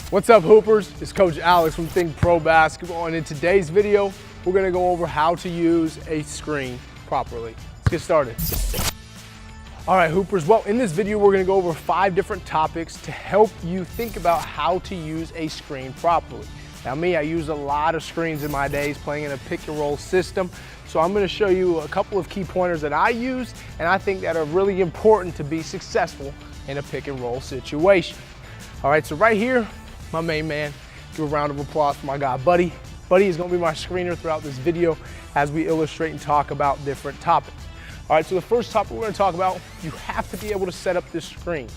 What's up, Hoopers? It's Coach Alex from Think Pro Basketball, and in today's video, we're gonna go over how to use a screen properly. Let's get started. All right, Hoopers, well, in this video, we're gonna go over 5 different topics to help you think about how to use a screen properly. Now me, I use a lot of screens in my days playing in a pick and roll system, so I'm gonna show you a couple of key pointers that I use and I think that are really important to be successful in a pick and roll situation. All right, so right here, my main man, give a round of applause for my guy, Buddy. Buddy is gonna be my screener throughout this video as we illustrate and talk about different topics. All right, so the first topic we're gonna talk about, you have to be able to set up this screen,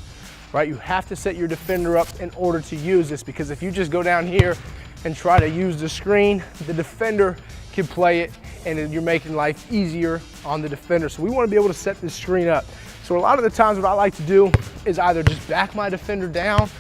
right? You have to set your defender up in order to use this, because if you just go down here and try to use the screen, the defender can play it and you're making life easier on the defender. So we wanna be able to set this screen up. So a lot of the times what I like to do is either just back my defender down,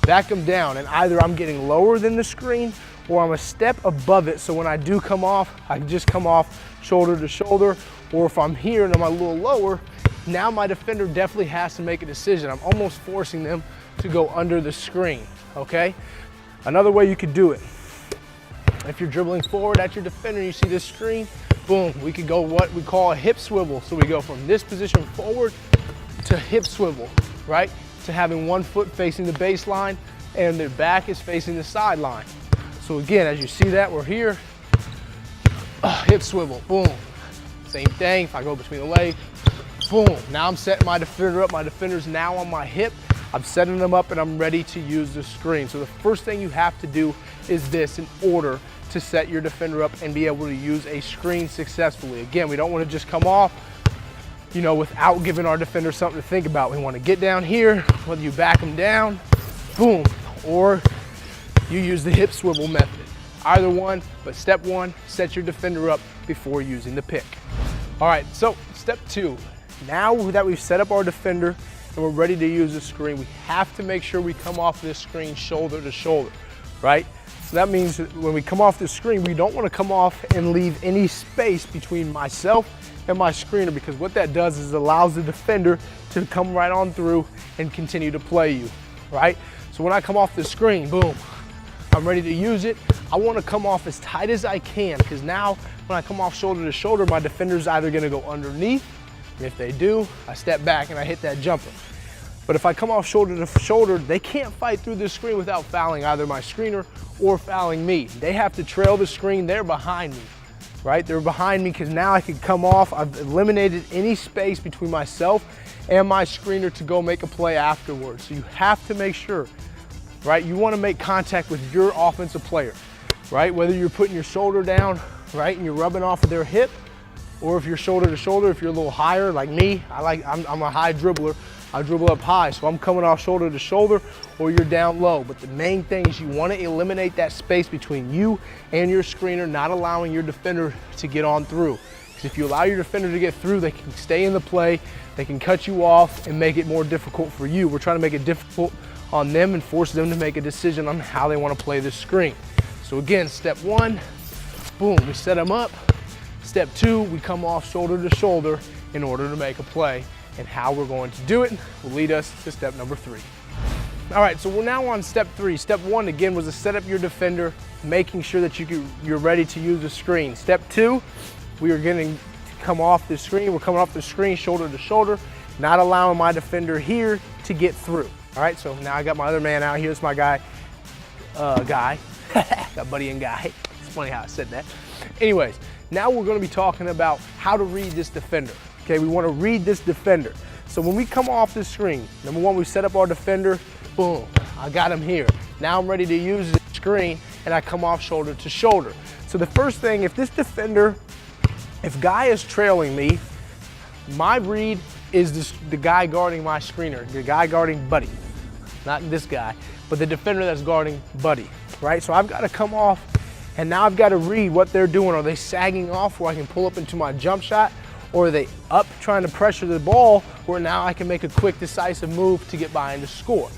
back them down, and either I'm getting lower than the screen or I'm a step above it, so when I do come off, I can just come off shoulder to shoulder, or if I'm here and I'm a little lower, now my defender definitely has to make a decision. I'm almost forcing them to go under the screen, okay? Another way you could do it, if you're dribbling forward at your defender and you see this screen, boom, we could go what we call a hip swivel. So we go from this position forward to hip swivel, right? To having one foot facing the baseline and the back is facing the sideline. So again, as you see that, we're here, hip swivel, boom. Same thing, if I go between the legs, boom. Now I'm setting my defender up. My defender's now on my hip. I'm setting them up and I'm ready to use the screen. So the first thing you have to do is this in order to set your defender up and be able to use a screen successfully. Again, we don't want to just come off, you know, without giving our defender something to think about. We want to get down here, whether you back them down, boom, or you use the hip swivel method. Either one, but step 1, set your defender up before using the pick. All right, so step 2, now that we've set up our defender and we're ready to use the screen, we have to make sure we come off this screen shoulder to shoulder, right? So that means that when we come off the screen, we don't want to come off and leave any space between myself and my screener, because what that does is it allows the defender to come right on through and continue to play you, right? So when I come off the screen, boom, I'm ready to use it. I want to come off as tight as I can, because now when I come off shoulder to shoulder, my defender's either going to go underneath, and if they do, I step back and I hit that jumper. But if I come off shoulder to shoulder, they can't fight through the screen without fouling either my screener or fouling me. They have to trail the screen. They're behind me, right? They're behind me because now I can come off. I've eliminated any space between myself and my screener to go make a play afterwards. So you have to make sure, right? You want to make contact with your offensive player, right? Whether you're putting your shoulder down, right, and you're rubbing off of their hip, or if you're shoulder to shoulder, if you're a little higher like me, I'm a high dribbler. I dribble up high, so I'm coming off shoulder to shoulder, or you're down low. But the main thing is you want to eliminate that space between you and your screener, not allowing your defender to get on through. Because if you allow your defender to get through, they can stay in the play, they can cut you off and make it more difficult for you. We're trying to make it difficult on them and force them to make a decision on how they want to play this screen. So again, step 1, boom, we set them up. Step 2, we come off shoulder to shoulder in order to make a play. And how we're going to do it will lead us to step number 3. All right, so we're now on step 3. Step 1, again, was to set up your defender, making sure that you're ready to use the screen. Step 2, we are going to come off the screen. We're coming off the screen shoulder to shoulder, not allowing my defender here to get through. All right, so now I got my other man out here. It's my guy, got Buddy and Guy. It's funny how I said that. Anyways, now we're going to be talking about how to read this defender. Okay, we want to read this defender. So when we come off the screen, number 1, we set up our defender, boom, I got him here. Now I'm ready to use the screen and I come off shoulder to shoulder. So the first thing, if Guy is trailing me, my read is the guy guarding my screener, the guy guarding Buddy. Not this guy, but the defender that's guarding Buddy, right? So I've got to come off and now I've got to read what they're doing. Are they sagging off where I can pull up into my jump shot? Or are they up trying to pressure the ball where now I can make a quick, decisive move to get behind the score,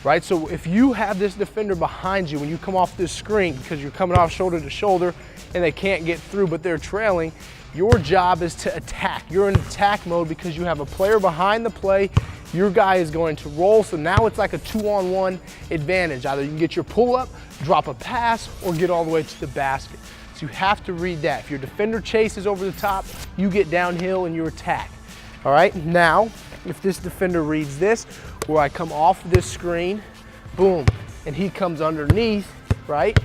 right? So if you have this defender behind you when you come off this screen because you're coming off shoulder to shoulder and they can't get through but they're trailing, your job is to attack. You're in attack mode because you have a player behind the play your guy is going to roll. So now it's like a 2-on-1 advantage. Either you can get your pull up, drop a pass, or get all the way to the basket. So you have to read that. If your defender chases over the top, you get downhill and you attack. All right, now, if this defender reads this, where I come off this screen, boom, and he comes underneath, right?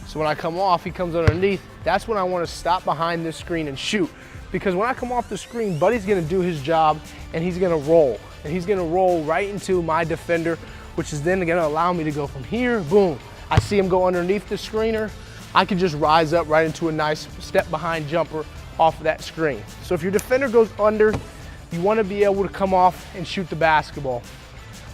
So when I come off, he comes underneath, that's when I want to stop behind this screen and shoot. Because when I come off the screen, Buddy's gonna do his job and he's gonna roll. And he's gonna roll right into my defender, which is then gonna allow me to go from here, boom. I see him go underneath the screener. I can just rise up right into a nice step behind jumper off of that screen. So if your defender goes under, you wanna be able to come off and shoot the basketball.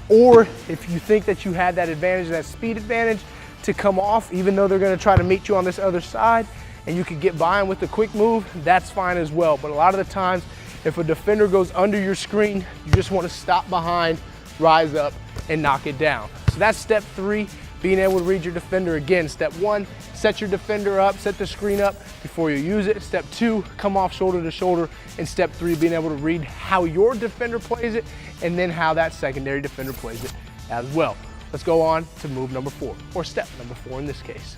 Or if you think that you had that advantage, that speed advantage, to come off, even though they're gonna try to meet you on this other side, and you can get by them with a quick move, that's fine as well. But a lot of the times, if a defender goes under your screen, you just wanna stop behind, rise up, and knock it down. So that's step 3, being able to read your defender. Again, step 1, set your defender up, set the screen up before you use it. Step 2, come off shoulder to shoulder. And step 3, being able to read how your defender plays it, and then how that secondary defender plays it as well. Let's go on to move number 4, or step number 4 in this case.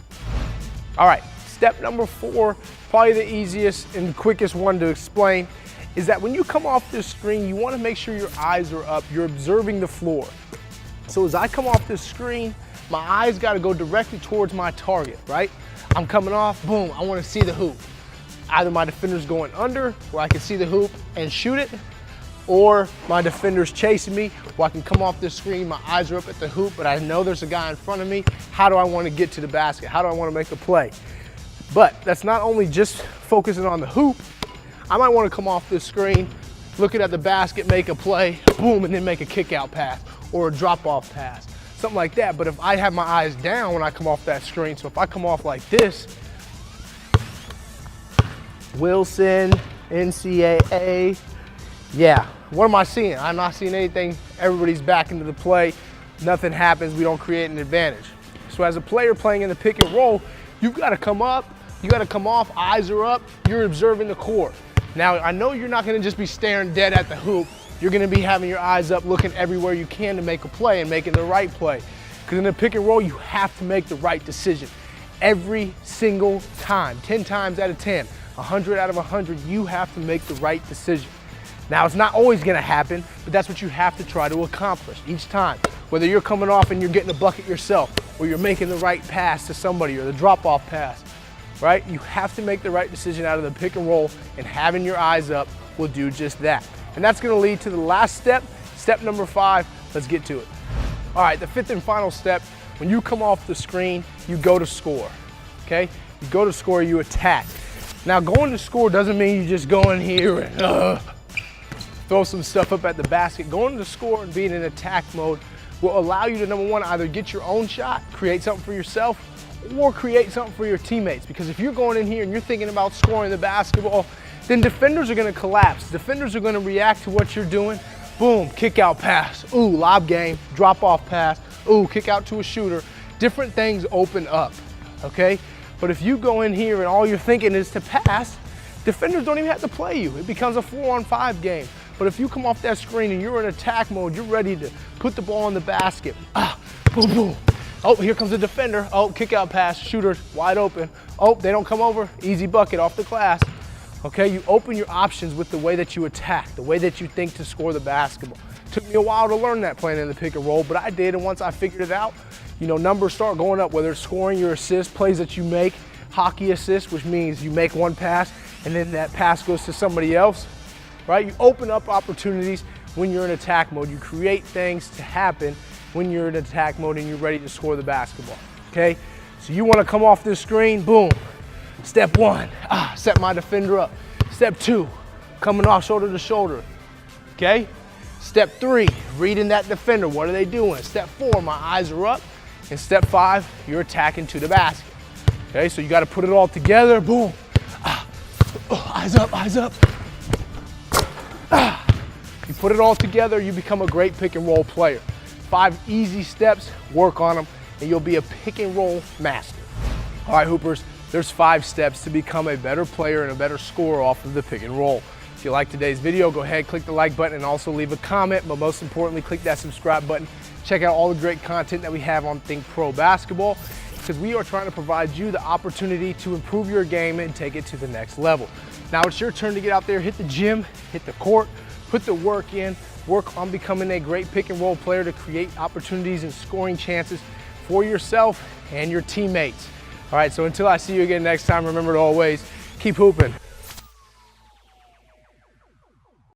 All right, step number 4, probably the easiest and quickest one to explain, is that when you come off this screen, you wanna make sure your eyes are up, you're observing the floor. So as I come off this screen, my eyes gotta go directly towards my target, right? I'm coming off, boom, I wanna see the hoop. Either my defender's going under, where I can see the hoop and shoot it, or my defender's chasing me, where I can come off this screen, my eyes are up at the hoop, but I know there's a guy in front of me. How do I wanna get to the basket? How do I wanna make a play? But that's not only just focusing on the hoop. I might wanna come off this screen, looking at the basket, make a play, boom, and then make a kick out pass or a drop off pass, something like that. But if I have my eyes down when I come off that screen, so if I come off like this, Wilson, NCAA, yeah, what am I seeing? I'm not seeing anything. Everybody's back into the play. Nothing happens. We don't create an advantage. So as a player playing in the pick and roll, you've got to come up, you got to come off, eyes are up, you're observing the court. Now, I know you're not going to just be staring dead at the hoop. You're going to be having your eyes up, looking everywhere you can to make a play and making the right play. Because in the pick and roll, you have to make the right decision every single time. 10 times out of 10, 100 out of 100, you have to make the right decision. Now, it's not always gonna happen, but that's what you have to try to accomplish each time. Whether you're coming off and you're getting a bucket yourself, or you're making the right pass to somebody, or the drop-off pass, right? You have to make the right decision out of the pick and roll, and having your eyes up will do just that. And that's gonna lead to the last step, step number 5. Let's get to it. All right, the 5th and final step, when you come off the screen, you go to score, okay? You go to score, you attack. Now, going to score doesn't mean you just go in here and throw some stuff up at the basket. Going to score and being in attack mode will allow you to, number 1, either get your own shot, create something for yourself, or create something for your teammates. Because if you're going in here and you're thinking about scoring the basketball, then defenders are gonna collapse. Defenders are gonna react to what you're doing. Boom, kick out pass. Ooh, lob game, drop off pass. Ooh, kick out to a shooter. Different things open up, okay? But if you go in here and all you're thinking is to pass, defenders don't even have to play you. It becomes a 4-on-5 game. But if you come off that screen and you're in attack mode, you're ready to put the ball in the basket. Boom, boom. Oh, here comes the defender. Oh, kick out pass, shooter wide open. Oh, they don't come over, easy bucket off the glass. Okay, you open your options with the way that you attack, the way that you think to score the basketball. Took me a while to learn that playing in the pick and roll, but I did, and once I figured it out, you know, numbers start going up, whether it's scoring, your assist, plays that you make, hockey assist, which means you make one pass and then that pass goes to somebody else, right? You open up opportunities when you're in attack mode. You create things to happen when you're in attack mode and you're ready to score the basketball, okay? So you wanna come off this screen, boom. Step 1, set my defender up. Step 2, coming off shoulder to shoulder, okay? Step 3, reading that defender, what are they doing? Step 4, my eyes are up. And step 5, you're attacking to the basket. Okay, so you gotta put it all together, boom. Eyes up, eyes up. You put it all together, you become a great pick and roll player. 5 easy steps, work on them, and you'll be a pick and roll master. All right, Hoopers, there's 5 steps to become a better player and a better scorer off of the pick and roll. If you like today's video, go ahead, click the like button, and also leave a comment, but most importantly, click that subscribe button. Check out all the great content that we have on Think Pro Basketball, because we are trying to provide you the opportunity to improve your game and take it to the next level. Now it's your turn to get out there, hit the gym, hit the court, put the work in, work on becoming a great pick and roll player to create opportunities and scoring chances for yourself and your teammates. All right, so until I see you again next time, remember to always keep hooping.